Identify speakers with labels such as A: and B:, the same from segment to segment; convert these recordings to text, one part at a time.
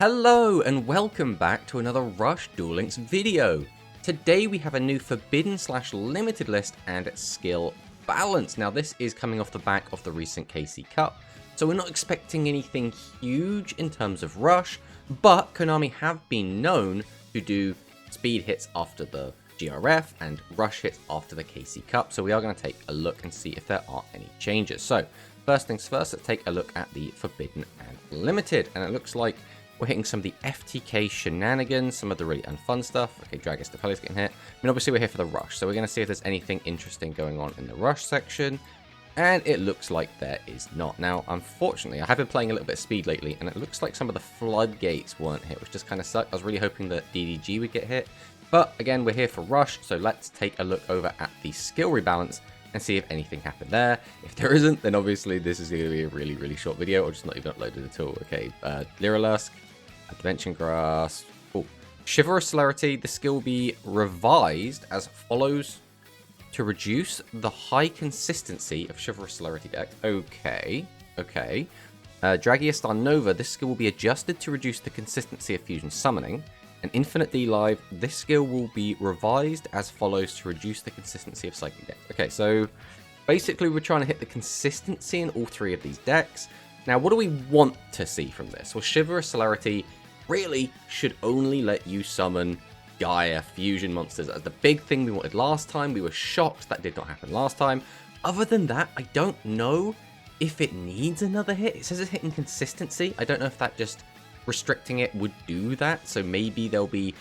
A: Hello and welcome back to another Rush Duel Links video. Today we have a new forbidden/limited list and skill balance. Now this is coming off the back of the recent KC Cup, so we're not expecting anything huge in terms of rush, but Konami have been known to do speed hits after the GRF and rush hits after the KC Cup, so we are going to take a look and see if there are any changes. So first things first, let's take a look at the forbidden and limited, and it looks like we're hitting some of the FTK shenanigans, some of the really unfun stuff. Okay, Dragias is getting hit. I mean, obviously we're here for the rush, so we're going to see if there's anything interesting going on in the rush section. And it looks like there is not. Now, unfortunately, I have been playing a little bit of speed lately, and it looks like some of the floodgates weren't hit, which just kind of sucked. I was really hoping that DDG would get hit. But again, we're here for rush, so let's take a look over at the skill rebalance and see if anything happened there. If there isn't, then obviously this is going to be a really short video, or just not even uploaded at all. Okay, Lyrolusk. Dimension Grass. Oh, Chivalrous celerity. The skill will be revised as follows to reduce the high consistency of Chivalrous celerity deck. Okay. Dragias Nova. This skill will be adjusted to reduce the consistency of fusion summoning. And Infinite D Live. This skill will be revised as follows to reduce the consistency of psychic decks. Okay, so basically we're trying to hit the consistency in all three of these decks. Now, what do we want to see from this? Well, Chivalrous celerity really should only let you summon Gaia fusion monsters. That's the big thing we wanted last time. We were shocked that did not happen last time. Other than that, I don't know if it needs another hit. It says it's hitting consistency. I don't know if that just restricting it would do that. So maybe there'll be,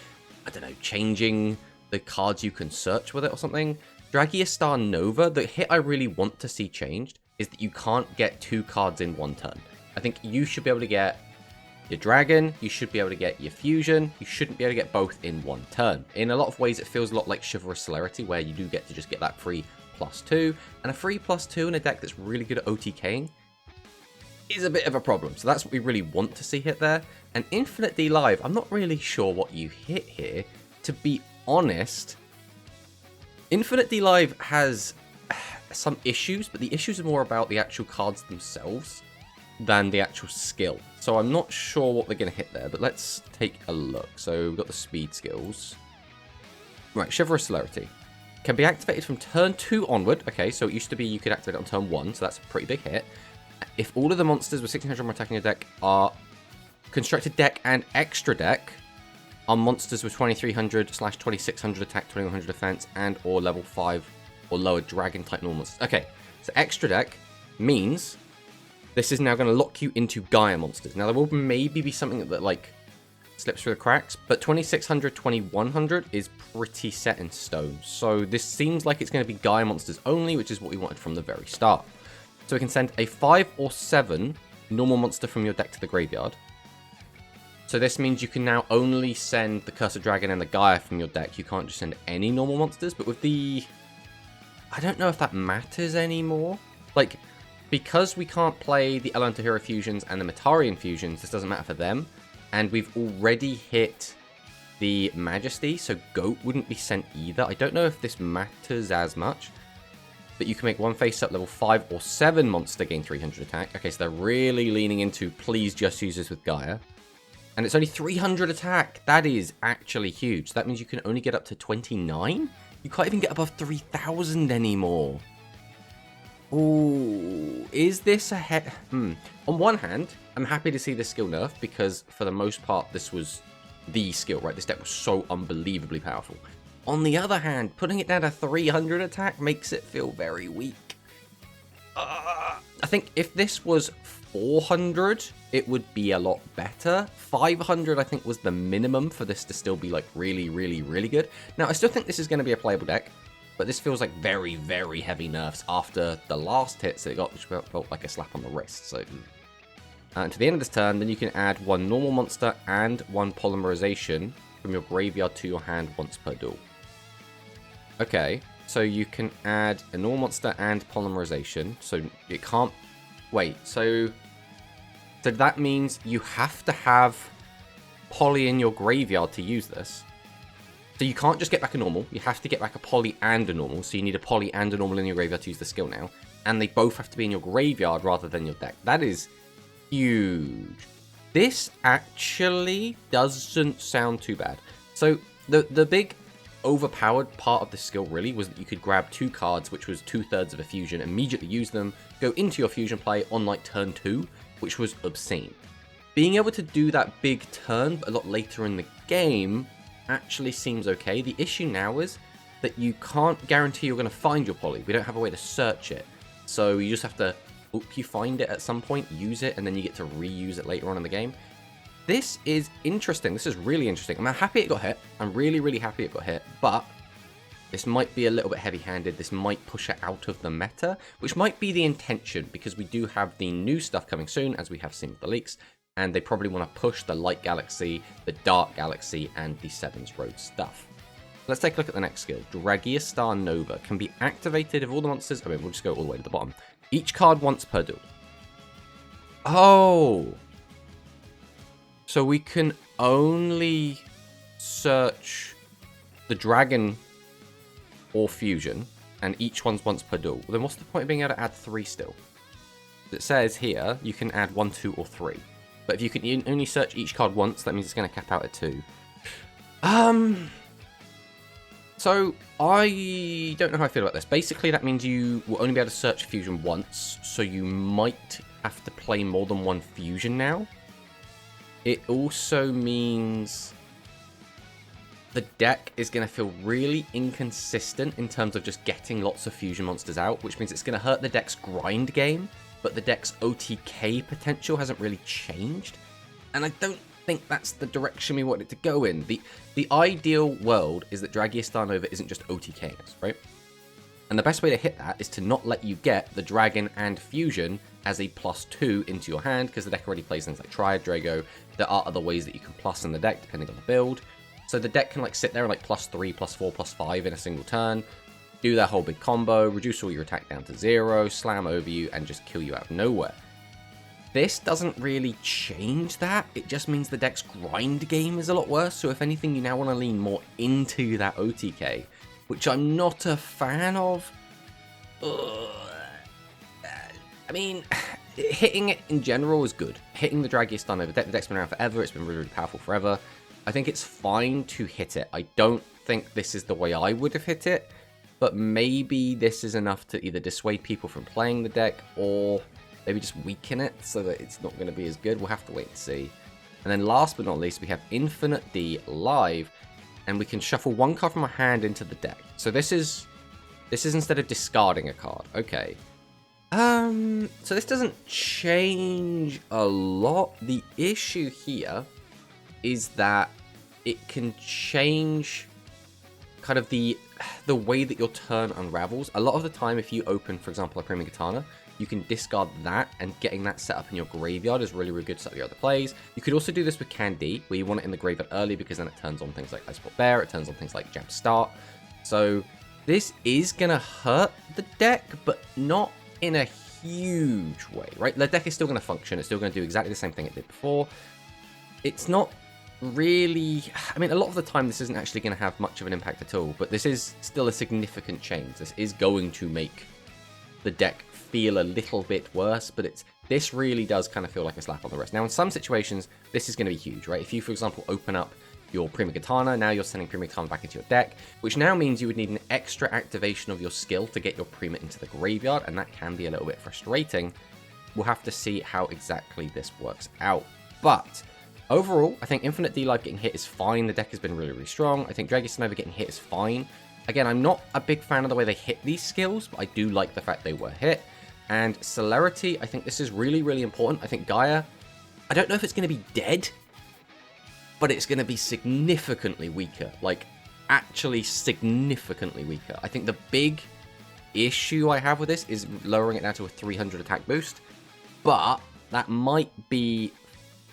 A: I don't know, changing the cards you can search with it or something. Dragias Nova, the hit I really want to see changed is that you can't get two cards in one turn. I think you should be able to get your dragon, you should be able to get your fusion, you shouldn't be able to get both in one turn. In a lot of ways, it feels a lot like Chivalrous celerity, where you do get to just get that free +2, and a free +2 in a deck that's really good at OTKing is a bit of a problem. So that's what we really want to see hit there. And Infinite D Live, I'm not really sure what you hit here. To be honest, Infinite D Live has some issues, but the issues are more about the actual cards themselves than the actual skill. So I'm not sure what they're going to hit there, but let's take a look. So we've got the speed skills. Right, Chivalrous celerity. Can be activated from turn 2 onward. Okay, so it used to be you could activate it on turn 1, so that's a pretty big hit. If all of the monsters with 1600 more attack in your deck are constructed deck and extra deck, are monsters with 2300/2600 attack, 2100 defense, and or level 5 or lower dragon type normal monsters. Okay, so extra deck means this is now going to lock you into Gaia monsters. Now, there will maybe be something that like slips through the cracks, but 2600, 2100 is pretty set in stone. So this seems like it's going to be Gaia monsters only, which is what we wanted from the very start. So we can send a 5 or 7 normal monster from your deck to the graveyard. So this means you can now only send the Cursed Dragon and the Gaia from your deck. You can't just send any normal monsters, but with the... I don't know if that matters anymore. Like, because we can't play the Elemental Hero fusions and the Metarian fusions, this doesn't matter for them. And we've already hit the Majesty, so Goat wouldn't be sent either. I don't know if this matters as much. But you can make one face-up level 5 or 7 monster gain 300 attack. Okay, so they're really leaning into please just use this with Gaia. And it's only 300 attack. That is actually huge. So that means you can only get up to 29? You can't even get above 3,000 anymore. Ooh, is this a head? On one hand, I'm happy to see this skill nerf because for the most part, this was the skill, right? This deck was so unbelievably powerful. On the other hand, putting it down to 300 attack makes it feel very weak. I think if this was 400, it would be a lot better. 500, I think, was the minimum for this to still be like really good. Now, I still think this is going to be a playable deck. But this feels like very heavy nerfs after the last hits that it got, which felt like a slap on the wrist. So, to the end of this turn, then you can add 1 normal monster and 1 polymerization from your graveyard to your hand once per duel. Okay, so you can add a normal monster and polymerization. So it can't... Wait, so that means you have to have poly in your graveyard to use this. So you can't just get back a normal, you have to get back a poly and a normal, so you need a poly and a normal in your graveyard to use the skill now. And they both have to be in your graveyard rather than your deck. That is huge. This actually doesn't sound too bad. So the big overpowered part of the skill really was that you could grab 2 cards, which was 2/3 of a fusion, immediately use them, go into your fusion play on like turn 2, which was obscene. Being able to do that big turn but a lot later in the game actually seems okay. The issue now is that you can't guarantee you're going to find your poly. We don't have a way to search it. So you just have to hope you find it at some point, use it, and then you get to reuse it later on in the game. This is interesting. This is really interesting. I'm happy it got hit. I'm really, really happy it got hit. But this might be a little bit heavy-handed. This might push it out of the meta, which might be the intention, because we do have the new stuff coming soon, as we have seen with the leaks. And they probably want to push the Light Galaxy, the Dark Galaxy, and the Seven's Road stuff. Let's take a look at the next skill. Dragias Star Nova can be activated if all the monsters... I mean, we'll just go all the way to the bottom. Each card once per duel. Oh! So we can only search the dragon or fusion, and each one's once per duel. Well, then what's the point of being able to add 3 still? It says here you can add 1, 2, or 3. But if you can only search each card once, that means it's going to cap out at 2. So I don't know how I feel about this. Basically, that means you will only be able to search fusion once, so you might have to play more than 1 fusion now. It also means the deck is going to feel really inconsistent in terms of just getting lots of fusion monsters out, which means it's going to hurt the deck's grind game, but the deck's OTK potential hasn't really changed. And I don't think that's the direction we want it to go in. The ideal world is that Dragias Star Nova isn't just OTK, right? And the best way to hit that is to not let you get the dragon and fusion as a +2 into your hand, because the deck already plays things like Triad, Drago. There are other ways that you can plus in the deck, depending on the build. So the deck can like sit there and like +3, +4, +5 in a single turn, do that whole big combo, reduce all your attack down to 0, slam over you, and just kill you out of nowhere. This doesn't really change that. It just means the deck's grind game is a lot worse. So if anything, you now want to lean more into that OTK, which I'm not a fan of. I mean, hitting it in general is good. Hitting the Dragias Star Nova deck, the deck's been around forever. It's been really, really powerful forever. I think it's fine to hit it. I don't think this is the way I would have hit it, but maybe this is enough to either dissuade people from playing the deck or maybe just weaken it so that it's not going to be as good. We'll have to wait and see. And then last but not least, we have Infinite D live, and we can shuffle 1 card from our hand into the deck. So this is instead of discarding a card. Okay. So this doesn't change a lot. The issue here is that it can change kind of the way that your turn unravels. A lot of the time, if you open, for example, a Prima Katana, you can discard that, and getting that set up in your graveyard is really, really good to set up your other plays. You could also do this with Candy, where you want it in the graveyard early, because then it turns on things like Iceport Bear, it turns on things like Jump Start. So this is going to hurt the deck, but not in a huge way, right? The deck is still going to function, it's still going to do exactly the same thing it did before. It's not really... I mean, a lot of the time this isn't actually going to have much of an impact at all, but this is still a significant change. This is going to make the deck feel a little bit worse, but this really does kind of feel like a slap on the wrist. Now, in some situations, this is going to be huge, right? If you, for example, open up your Prima Katana, now you're sending Prima Katana back into your deck, which now means you would need an extra activation of your skill to get your Prima into the graveyard, and that can be a little bit frustrating. We'll have to see how exactly this works out. But overall, I think Infinite D Live getting hit is fine. The deck has been really, really strong. I think Dragias Nova getting hit is fine. Again, I'm not a big fan of the way they hit these skills, but I do like the fact they were hit. And celerity, I think this is really, really important. I think Gaia, I don't know if it's going to be dead, but it's going to be significantly weaker. Like, actually significantly weaker. I think the big issue I have with this is lowering it down to a 300 attack boost, but that might be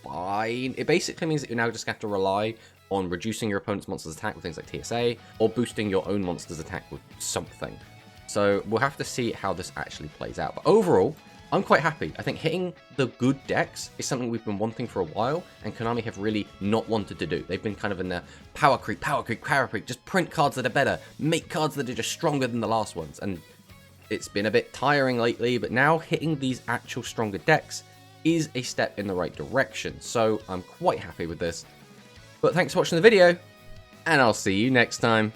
A: fine. It basically means that you now just have to rely on reducing your opponent's monster's attack with things like TSA, or boosting your own monster's attack with something. So we'll have to see how this actually plays out. But overall, I'm quite happy. I think hitting the good decks is something we've been wanting for a while, and Konami have really not wanted to do. They've been kind of in the power creep, just print cards that are better, make cards that are just stronger than the last ones. And it's been a bit tiring lately, but now hitting these actual stronger decks is a step in the right direction. So I'm quite happy with this. But thanks for watching the video, and I'll see you next time.